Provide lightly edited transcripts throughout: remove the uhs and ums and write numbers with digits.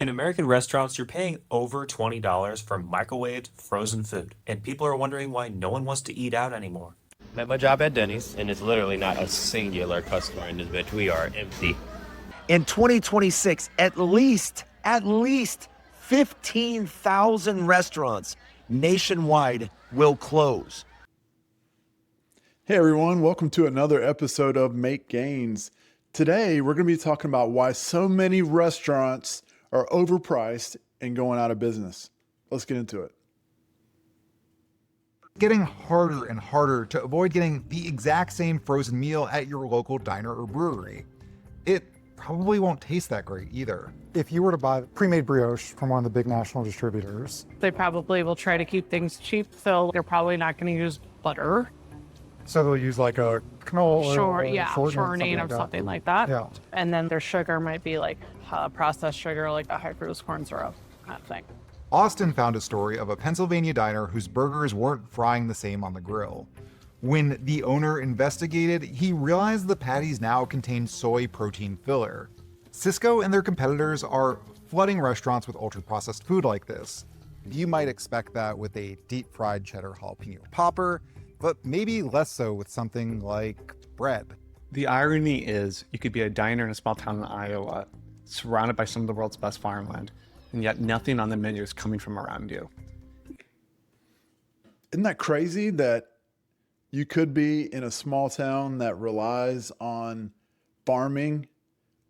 In American restaurants, you're paying over $20 for microwaved frozen food, and people are wondering why no one wants to eat out anymore. I'm at my job at Denny's, and it's literally not a singular customer in this bitch. We are empty. In 2026, at least 15,000 restaurants nationwide will close. Hey everyone, welcome to another episode of Make Gains. Today, we're going to be talking about why so many restaurants are overpriced and going out of business. Let's get into it. Getting harder and harder to avoid getting the exact same frozen meal at your local diner or brewery. It probably won't taste that great either. If you were to buy pre-made brioche from one of the big national distributors, they probably will try to keep things cheap, so they're probably not going to use butter. so they'll use like a canola shortening of something like that. Yeah. And then their sugar might be like processed sugar, like a high fructose corn syrup kind of thing. Austin found a story of a Pennsylvania diner whose burgers weren't frying the same on the grill. When the owner investigated, he realized the patties now contained soy protein filler. Cisco and their competitors are flooding restaurants with ultra-processed food like this. You might expect that with a deep-fried cheddar jalapeno popper, but maybe less so with something like bread. The irony is you could be a diner in a small town in Iowa, surrounded by some of the world's best farmland, and yet nothing on the menu is coming from around you. Isn't that crazy that you could be in a small town that relies on farming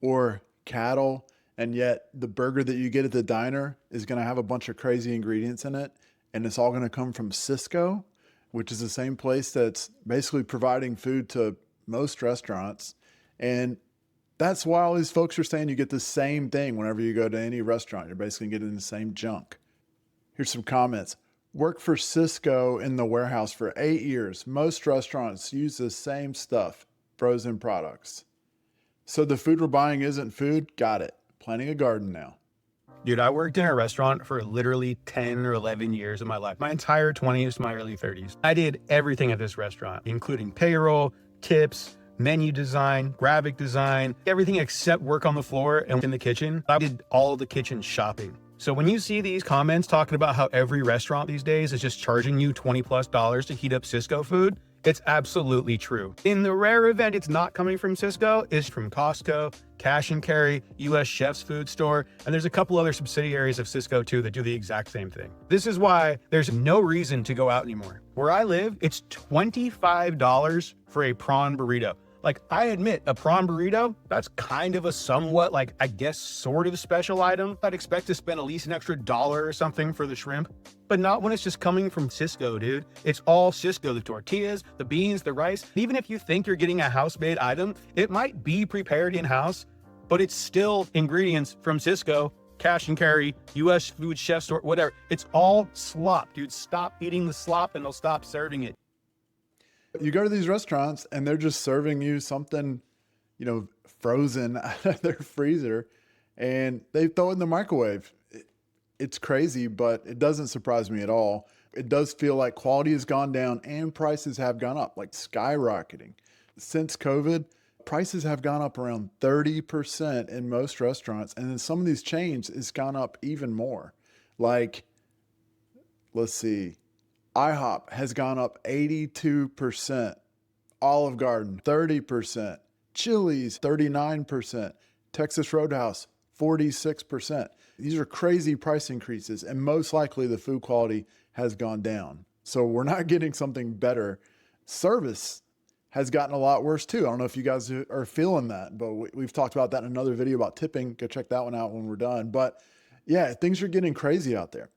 or cattle, and yet the burger that you get at the diner is going to have a bunch of crazy ingredients in it, and it's all going to come from Cisco, which is the same place that's basically providing food to most restaurants. And that's why all these folks are saying you get the same thing whenever you go to any restaurant. You're basically getting the same junk. Here's some comments. Worked for Cisco in the warehouse for 8 years. Most restaurants use the same stuff, frozen products. So the food we're buying isn't food? Got it. Planting a garden now. Dude, I worked in a restaurant for literally 10 or 11 years of my life. My entire 20s to my early 30s. I did everything at this restaurant, including payroll, tips, menu design, graphic design, everything except work on the floor and in the kitchen. I did all the kitchen shopping. So when you see these comments talking about how every restaurant these days is just charging you $20+ to heat up Cisco food, it's absolutely true. In the rare event it's not coming from Cisco, it's from Costco, Cash and Carry, US Chef's Food Store, and there's a couple other subsidiaries of Cisco too that do the exact same thing. This is why there's no reason to go out anymore. Where I live, it's $25 for a prawn burrito. Like, I admit, a prawn burrito, that's kind of a somewhat, like, I guess, sort of special item. I'd expect to spend at least an extra $1 or something for the shrimp, but not when it's just coming from Cisco, dude. It's all Cisco, the tortillas, the beans, the rice. Even if you think you're getting a house-made item, it might be prepared in-house, but it's still ingredients from Cisco, Cash and Carry, US Food Chef Store, whatever. It's all slop, dude. Stop eating the slop and they'll stop serving it. You go to these restaurants and they're just serving you something, frozen out of their freezer, and they throw it in the microwave. It's crazy, but it doesn't surprise me at all. It does feel like quality has gone down and prices have gone up, like skyrocketing. Since COVID, prices have gone up around 30% in most restaurants, and in some of these chains, it's gone up even more. Like, let's see. IHOP has gone up 82%, Olive Garden 30%, Chili's 39%, Texas Roadhouse 46%. These are crazy price increases, and most likely the food quality has gone down. So we're not getting something better. Service has gotten a lot worse too. I don't know if you guys are feeling that, but we've talked about that in another video about tipping. Go check that one out when we're done. But yeah, things are getting crazy out there.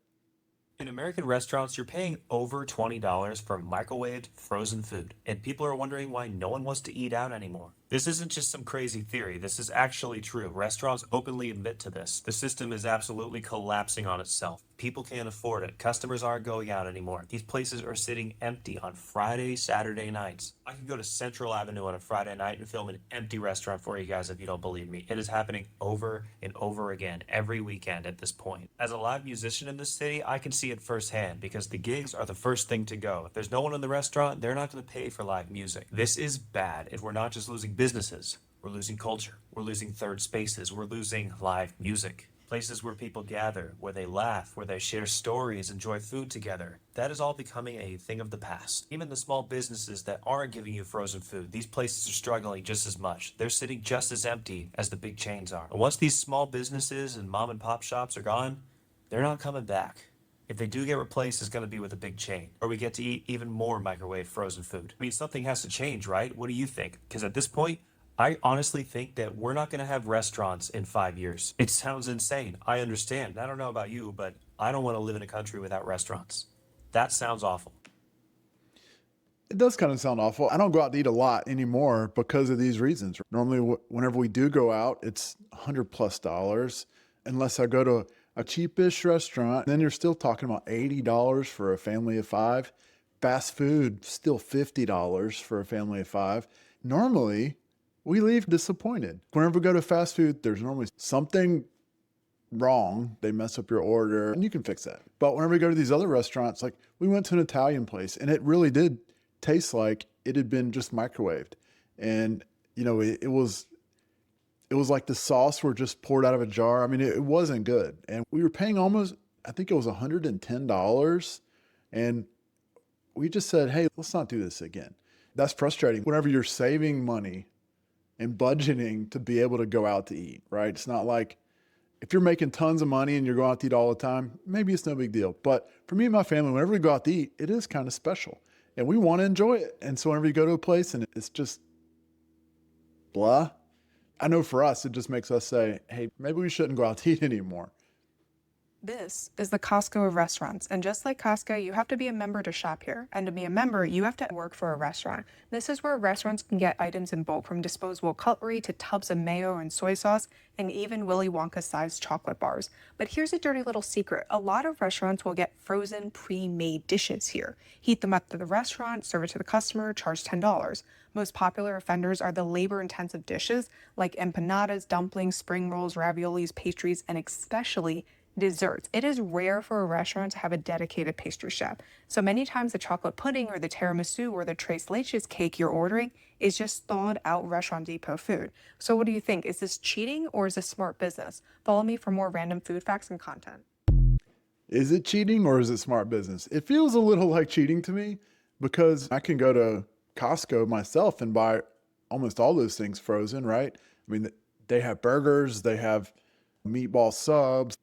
In American restaurants, you're paying over $20 for microwaved frozen food, and people are wondering why no one wants to eat out anymore. This isn't just some crazy theory. This is actually true. Restaurants openly admit to this. The system is absolutely collapsing on itself. People can't afford it. Customers aren't going out anymore. These places are sitting empty on Friday, Saturday nights. I could go to Central Avenue on a Friday night and film an empty restaurant for you guys if you don't believe me. It is happening over and over again every weekend at this point. As a live musician in this city, I can see it firsthand because the gigs are the first thing to go. If there's no one in the restaurant, they're not going to pay for live music. This is bad. If we're not just losing businesses, we're losing culture, we're losing third spaces, we're losing live music. places where people gather, where they laugh, where they share stories, enjoy food together. That is all becoming a thing of the past. Even the small businesses that aren't giving you frozen food, these places are struggling just as much. They're sitting just as empty as the big chains are. And once these small businesses and mom and pop shops are gone, they're not coming back. If they do get replaced, it's going to be with a big chain, or we get to eat even more microwave frozen food. I mean, something has to change, right? What do you think? Because at this point, I honestly think that we're not going to have restaurants in 5 years. It sounds insane. I understand. I don't know about you, but I don't want to live in a country without restaurants. That sounds awful. It does kind of sound awful. I don't go out to eat a lot anymore because of these reasons. Normally, whenever we do go out, it's $100+ unless I go to a cheapish restaurant. Then you're still talking about $80 for a family of 5. Fast food, still $50 for a family of 5. Normally, we leave disappointed. Whenever we go to fast food, there's normally something wrong. They mess up your order and you can fix that. But whenever we go to these other restaurants, like we went to an Italian place and it really did taste like it had been just microwaved. And, you know, it was like the sauce were just poured out of a jar. I mean, it wasn't good. And we were paying almost, I think it was $110. And we just said, hey, let's not do this again. That's frustrating. Whenever you're saving money and budgeting to be able to go out to eat, right? It's not like if you're making tons of money and you're going out to eat all the time, maybe it's no big deal. But for me and my family, whenever we go out to eat, it is kind of special and we want to enjoy it. And so whenever you go to a place and it's just blah, I know for us, it just makes us say, hey, maybe we shouldn't go out to eat anymore. This is the Costco of restaurants, and just like Costco, you have to be a member to shop here, and to be a member, you have to work for a restaurant. This is where restaurants can get items in bulk, from disposable cutlery to tubs of mayo and soy sauce, and even Willy Wonka-sized chocolate bars. But here's a dirty little secret. A lot of restaurants will get frozen, pre-made dishes here. Heat them up to the restaurant, serve it to the customer, charge $10. Most popular offenders are the labor-intensive dishes like empanadas, dumplings, spring rolls, raviolis, pastries, and especially desserts. It is rare for a restaurant to have a dedicated pastry chef. So many times the chocolate pudding or the tiramisu or the tres leches cake you're ordering is just thawed out Restaurant Depot food. So what do you think? Is this cheating or is this smart business? Follow me for more random food facts and content. Is it cheating or is it smart business? It feels a little like cheating to me because I can go to Costco myself and buy almost all those things frozen, right? I mean, they have burgers, they have meatball subs,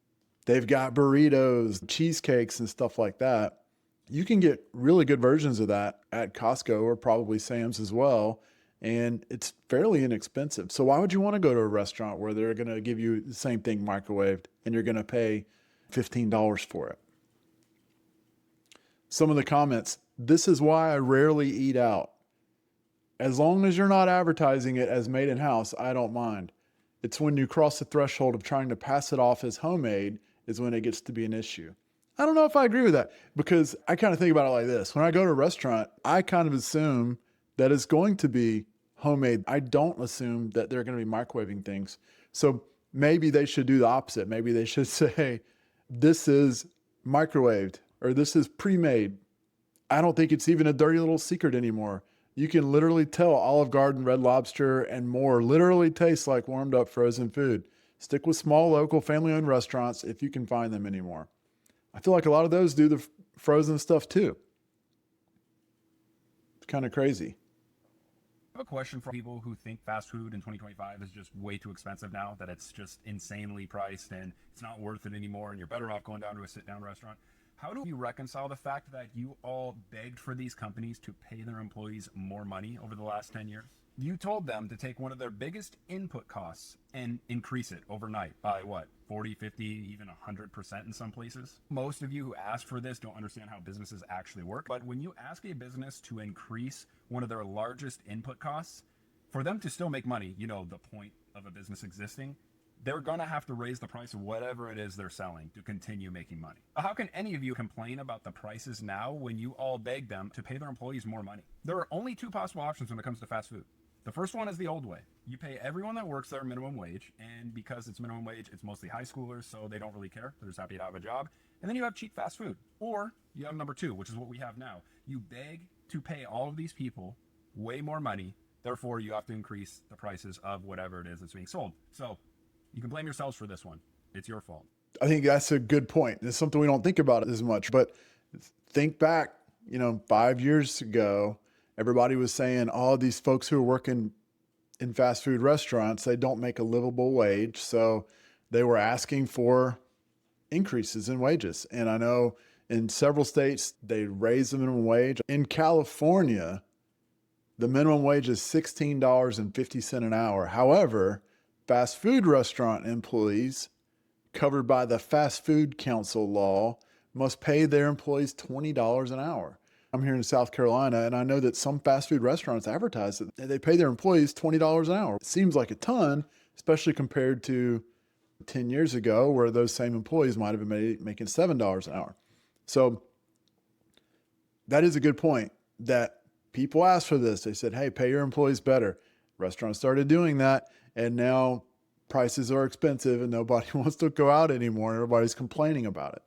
they've got burritos, cheesecakes, and stuff like that. You can get really good versions of that at Costco or probably Sam's as well. And it's fairly inexpensive. So why would you want to go to a restaurant where they're going to give you the same thing microwaved and you're going to pay $15 for it? Some of the comments, this is why I rarely eat out. As long as you're not advertising it as made in house, I don't mind. It's when you cross the threshold of trying to pass it off as homemade is when it gets to be an issue. I don't know if I agree with that because I kind of think about it like this. When I go to a restaurant, I kind of assume that it's going to be homemade. I don't assume that they're going to be microwaving things. So maybe they should do the opposite. Maybe they should say, this is microwaved or this is pre-made. I don't think it's even a dirty little secret anymore. You can literally tell Olive Garden, Red Lobster, and more literally taste like warmed up frozen food. Stick with small, local, family-owned restaurants if you can find them anymore. I feel like a lot of those do the frozen stuff too. It's kind of crazy. I have a question for people who think fast food in 2025 is just way too expensive now, that it's just insanely priced and it's not worth it anymore and you're better off going down to a sit-down restaurant. How do you reconcile the fact that you all begged for these companies to pay their employees more money over the last 10 years? You told them to take one of their biggest input costs and increase it overnight by what, 40, 50, even 100% in some places? Most of you who asked for this don't understand how businesses actually work. But when you ask a business to increase one of their largest input costs, for them to still make money, you know, the point of a business existing, they're going to have to raise the price of whatever it is they're selling to continue making money. How can any of you complain about the prices now when you all beg them to pay their employees more money? There are only two possible options when it comes to fast food. The first one is the old way. You pay everyone that works there minimum wage, and because it's minimum wage, it's mostly high schoolers, so they don't really care. They're just happy to have a job. And then you have cheap fast food. Or you have number two, which is what we have now. You beg to pay all of these people way more money, therefore you have to increase the prices of whatever it is that's being sold. So you can blame yourselves for this one. it's your fault. I think that's a good point. It's something we don't think about as much, but think back, 5 years ago, everybody was saying, oh, these folks who are working in fast food restaurants, they don't make a livable wage. So they were asking for increases in wages. And I know in several states, they raised the minimum wage. In California, the minimum wage is $16.50 an hour. However, fast food restaurant employees covered by the Fast Food Council law must pay their employees $20 an hour. I'm here in South Carolina, and I know that some fast food restaurants advertise that they pay their employees $20 an hour. It seems like a ton, especially compared to 10 years ago, where those same employees might have been making $7 an hour. So that is a good point that people asked for this. They said, hey, pay your employees better. Restaurants started doing that, and now prices are expensive and nobody wants to go out anymore. Everybody's complaining about it.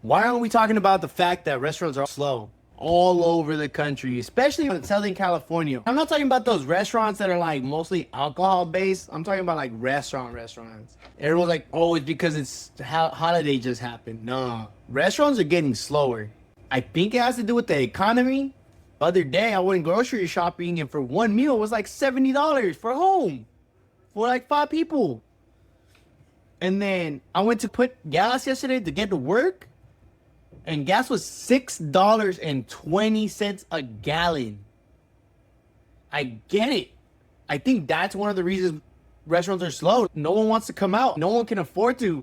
Why aren't we talking about the fact that restaurants are slow all over the country, especially in Southern California? I'm not talking about those restaurants that are like mostly alcohol based. I'm talking about like restaurants. Everyone's like, oh, it's because it's holiday just happened. No, restaurants are getting slower. I think it has to do with the economy. The other day I went grocery shopping and for one meal it was like $70 for home for like 5 people. And then I went to put gas yesterday to get to work, and gas was $6.20 a gallon. I get it. I think that's one of the reasons restaurants are slow. No one wants to come out. No one can afford to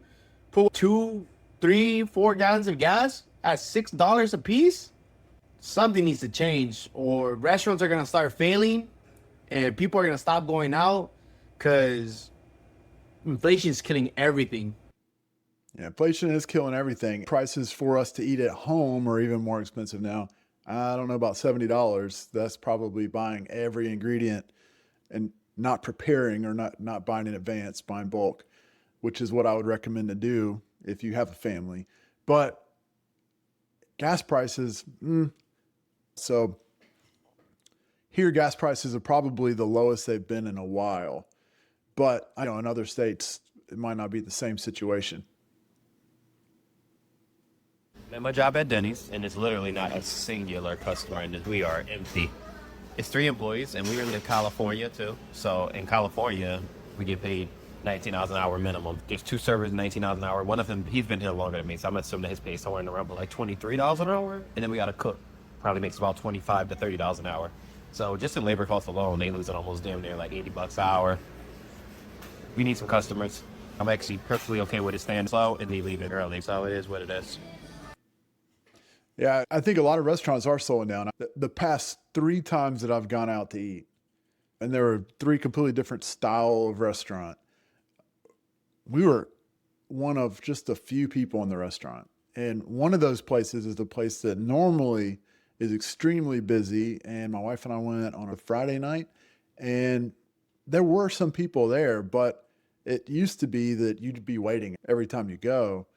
put 2, 3, 4 gallons of gas at $6 a piece. Something needs to change, or restaurants are going to start failing and people are going to stop going out because inflation is killing everything. Yeah, inflation is killing everything. Prices for us to eat at home are even more expensive now. I don't know about $70. That's probably buying every ingredient and not preparing, or not buying in advance, buying bulk, which is what I would recommend to do if you have a family. But gas prices, so here gas prices are probably the lowest they've been in a while. But I know in other states, it might not be the same situation. At my job at Denny's, and it's literally not a singular customer, and we are empty. It's 3 employees, and we live in California too. So in California, we get paid $19 an hour minimum. There's 2 servers, $19 an hour. One of them, he's been here longer than me, so I'm assuming that his pay is somewhere in the realm of like $23 an hour. And then we got a cook, probably makes about $25 to $30 an hour. So just in labor costs alone, they losing almost damn near like $80 an hour. We need some customers. I'm actually perfectly okay with it staying slow and me leaving early. So it is what it is. Yeah, I think a lot of restaurants are slowing down. The past 3 times that I've gone out to eat, and there were 3 completely different style of restaurant, we were one of just a few people in the restaurant. And one of those places is the place that normally is extremely busy. And my wife and I went on a Friday night, and there were some people there, but it used to be that you'd be waiting every time you go.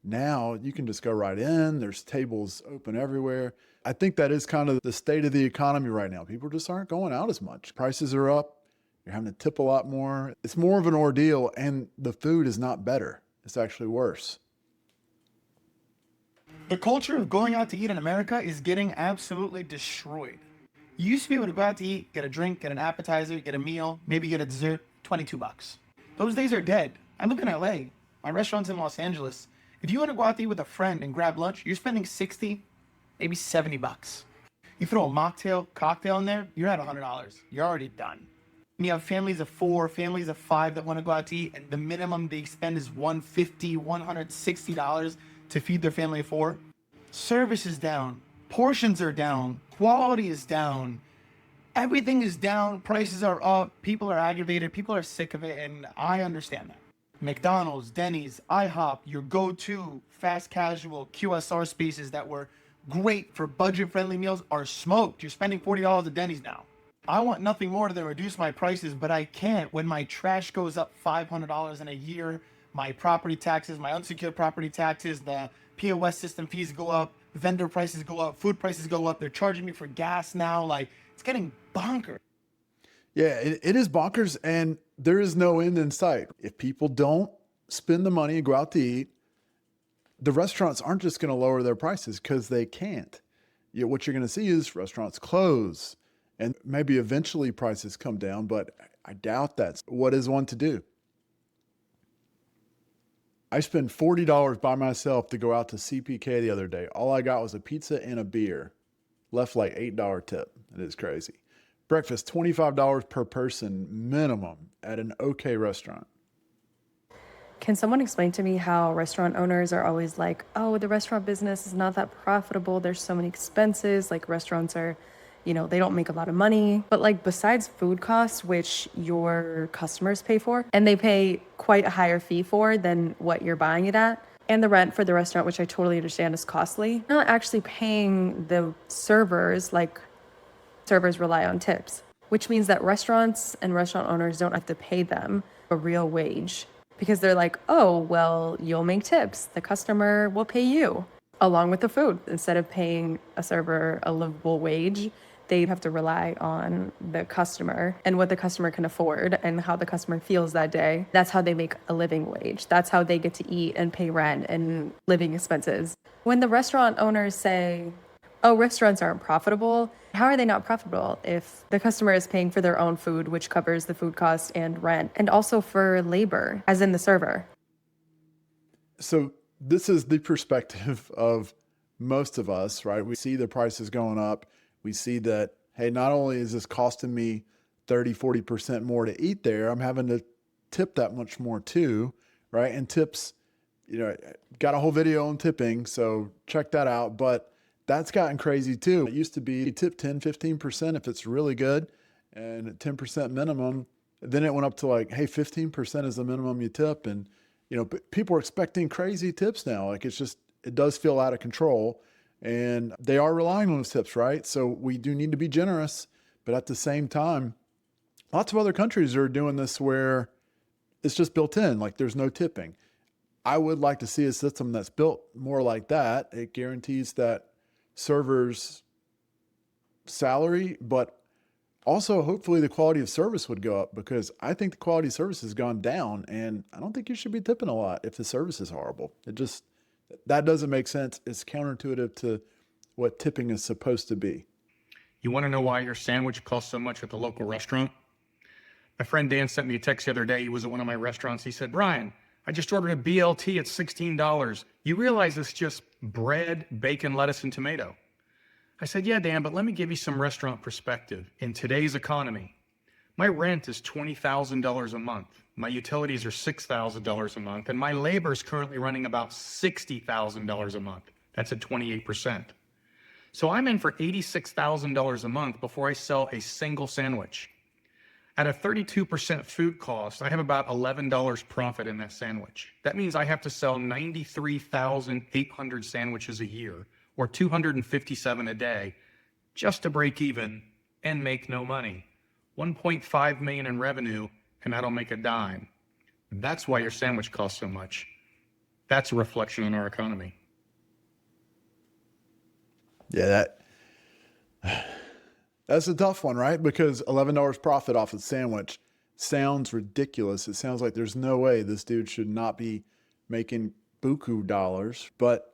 Now you can just go right in. There's tables open everywhere. I think that is kind of the state of the economy right now. People just aren't going out as much. Prices are up. You're having to tip a lot more. It's more of an ordeal, and the food is not better. It's actually worse. The culture of going out to eat in America is getting absolutely destroyed. You used to be able to go out to eat, get a drink, get an appetizer, get a meal, maybe get a dessert, $22. Those days are dead. I live in LA. My restaurant's in Los Angeles. If you want to go out to eat with a friend and grab lunch, you're spending $60, maybe $70. You throw a mocktail, cocktail in there, you're at $100. You're already done. And you have families of 4, families of 5 that want to go out to eat, and the minimum they spend is $150, $160 to feed their family of 4. Service is down. Portions are down. Quality is down. Everything is down. Prices are up. People are aggravated. People are sick of it, and I understand that. McDonald's, Denny's, IHOP, your go-to fast casual QSR spaces that were great for budget-friendly meals are smoked. You're spending $40 at Denny's now. I want nothing more than reduce my prices, but I can't when my trash goes up $500 in a year, my property taxes, my unsecured property taxes, the POS system fees go up, vendor prices go up, food prices go up. They're charging me for gas now. Like, it's getting bonkers. Yeah, it is bonkers, and there is no end in sight. If people don't spend the money and go out to eat, the restaurants aren't just going to lower their prices because they can't. What you're going to see is restaurants close and maybe eventually prices come down, but I doubt that's what is one to do. I spent $40 by myself to go out to CPK the other day. All I got was a pizza and a beer. Left like $8 tip. It is crazy. Breakfast, $25 per person minimum at an okay restaurant. Can someone explain to me how restaurant owners are always like, oh, the restaurant business is not that profitable. There's so many expenses. Like restaurants are, they don't make a lot of money. But like besides food costs, which your customers pay for, and they pay quite a higher fee for than what you're buying it at, and the rent for the restaurant, which I totally understand is costly, you're not actually paying the servers like servers rely on tips, which means that restaurants and restaurant owners don't have to pay them a real wage. Because they're like, oh, well, you'll make tips. The customer will pay you along with the food. Instead of paying a server a livable wage, they have to rely on the customer and what the customer can afford and how the customer feels that day. That's how they make a living wage. That's how they get to eat and pay rent and living expenses. When the restaurant owners say, oh, restaurants aren't profitable, how are they not profitable if the customer is paying for their own food, which covers the food cost and rent, and also for labor, as in the server? So this is the perspective of most of us, right? We see the prices going up. We see that, hey, not only is this costing me 30, 40% more to eat there, I'm having to tip that much more too, right? And tips, got a whole video on tipping, so check that out. But that's gotten crazy too. It used to be you tip 10, 15% if it's really good and 10% minimum. Then it went up to like, hey, 15% is the minimum you tip. And, people are expecting crazy tips now. Like it does feel out of control and they are relying on those tips, right? So we do need to be generous, but at the same time, lots of other countries are doing this where it's just built in, like there's no tipping. I would like to see a system that's built more like that. It guarantees that servers' salary, but also hopefully the quality of service would go up, because I think the quality of service has gone down and I don't think you should be tipping a lot if the service is horrible. That doesn't make sense. It's counterintuitive to what tipping is supposed to be. You want to know why your sandwich costs so much at the local restaurant? My friend Dan sent me a text the other day. He was at one of my restaurants. He said, Brian, I just ordered a BLT at $16. You realize it's just bread, bacon, lettuce, and tomato. I said, yeah, Dan, but let me give you some restaurant perspective. In today's economy, my rent is $20,000 a month. My utilities are $6,000 a month, and my labor is currently running about $60,000 a month. That's at 28%. So I'm in for $86,000 a month before I sell a single sandwich. At a 32% food cost, I have about $11 profit in that sandwich. That means I have to sell 93,800 sandwiches a year, or 257 a day, just to break even and make no money. 1.5 million in revenue, and I don't make a dime. That's why your sandwich costs so much. That's a reflection on our economy. Yeah, that's a tough one, right? Because $11 profit off a sandwich sounds ridiculous. It sounds like there's no way this dude should not be making buku dollars. But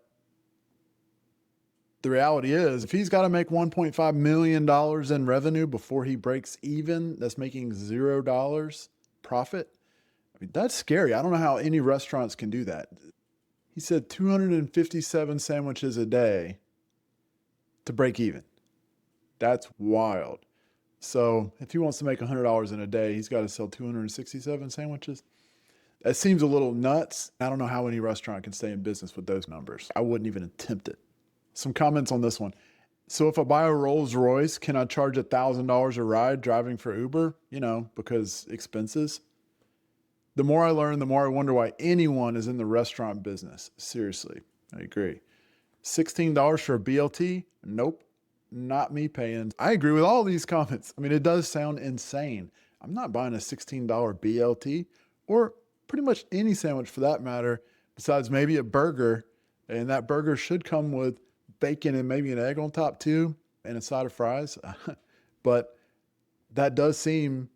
the reality is, if he's got to make $1.5 million in revenue before he breaks even, that's making $0 profit. I mean, that's scary. I don't know how any restaurants can do that. He said 257 sandwiches a day to break even. That's wild. So if he wants to make $100 in a day, he's got to sell 267 sandwiches. That seems a little nuts. I don't know how any restaurant can stay in business with those numbers. I wouldn't even attempt it. Some comments on this one. So if I buy a Rolls Royce, can I charge $1,000 a ride driving for Uber? Because expenses. The more I learn, the more I wonder why anyone is in the restaurant business. Seriously, I agree. $16 for a BLT? Nope, not me paying. I agree with all these comments. I mean, it does sound insane. I'm not buying a $16 BLT or pretty much any sandwich for that matter, besides maybe a burger. And that burger should come with bacon and maybe an egg on top too, and a side of fries. But that does seem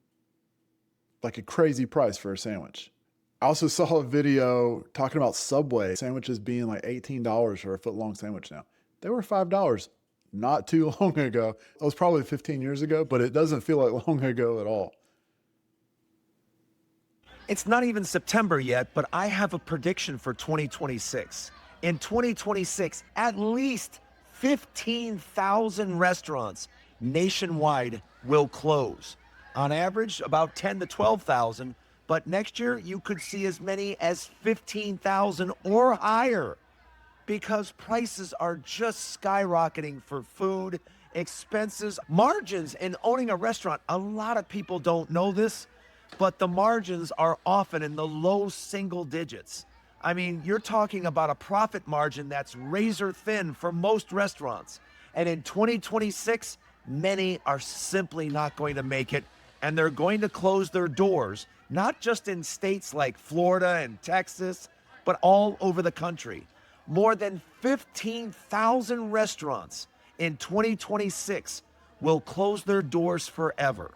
like a crazy price for a sandwich. I also saw a video talking about Subway sandwiches being like $18 for a foot-long sandwich now. They were $5 not too long ago. It was probably 15 years ago, but it doesn't feel like long ago at all. It's not even September yet, but I have a prediction for 2026. In 2026, at least 15,000 restaurants nationwide will close. On average, about 10 to 12,000, but next year you could see as many as 15,000 or higher because prices are just skyrocketing for food, expenses, margins in owning a restaurant. A lot of people don't know this, but the margins are often in the low single digits. I mean, you're talking about a profit margin that's razor thin for most restaurants. And in 2026, many are simply not going to make it, and they're going to close their doors, not just in states like Florida and Texas, but all over the country. More than 15,000 restaurants in 2026 will close their doors forever.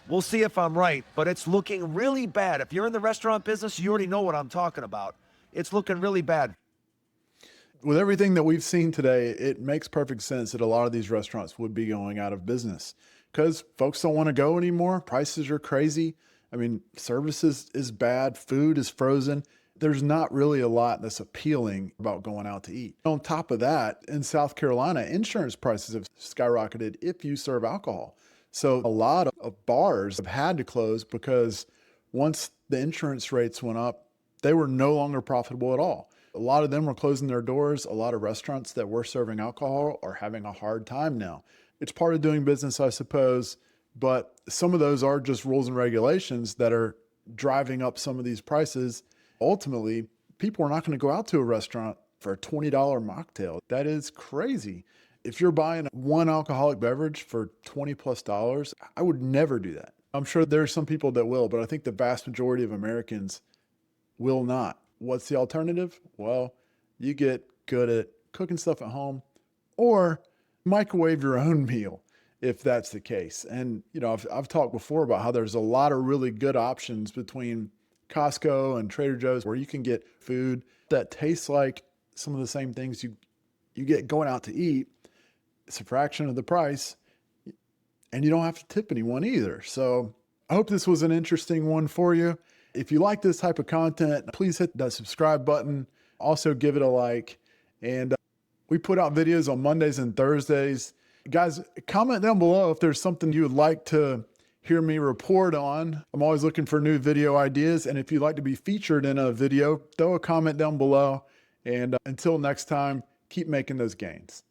We'll see if I'm right, but it's looking really bad. If you're in the restaurant business, you already know what I'm talking about. It's looking really bad. With everything that we've seen today, it makes perfect sense that a lot of these restaurants would be going out of business because folks don't want to go anymore. Prices are crazy. I mean, service is bad. Food is frozen. There's not really a lot that's appealing about going out to eat. On top of that, in South Carolina, insurance prices have skyrocketed if you serve alcohol. So a lot of bars have had to close because once the insurance rates went up, they were no longer profitable at all. A lot of them were closing their doors. A lot of restaurants that were serving alcohol are having a hard time now. It's part of doing business, I suppose, but some of those are just rules and regulations that are driving up some of these prices. Ultimately, people are not going to go out to a restaurant for a $20 mocktail. That is crazy. If you're buying one alcoholic beverage for $20+, I would never do that. I'm sure there are some people that will, but I think the vast majority of Americans will not. What's the alternative? Well, you get good at cooking stuff at home or microwave your own meal if that's the case. And, you know, I've talked before about how there's a lot of really good options between Costco and Trader Joe's where you can get food that tastes like some of the same things you get going out to eat. It's a fraction of the price, and you don't have to tip anyone either. So I hope this was an interesting one for you. If you like this type of content, please hit that subscribe button. Also give it a like. And we put out videos on Mondays and Thursdays. Guys, comment down below if there's something you would like to hear me report on. I'm always looking for new video ideas. And if you'd like to be featured in a video, throw a comment down below. And until next time, keep making those gains.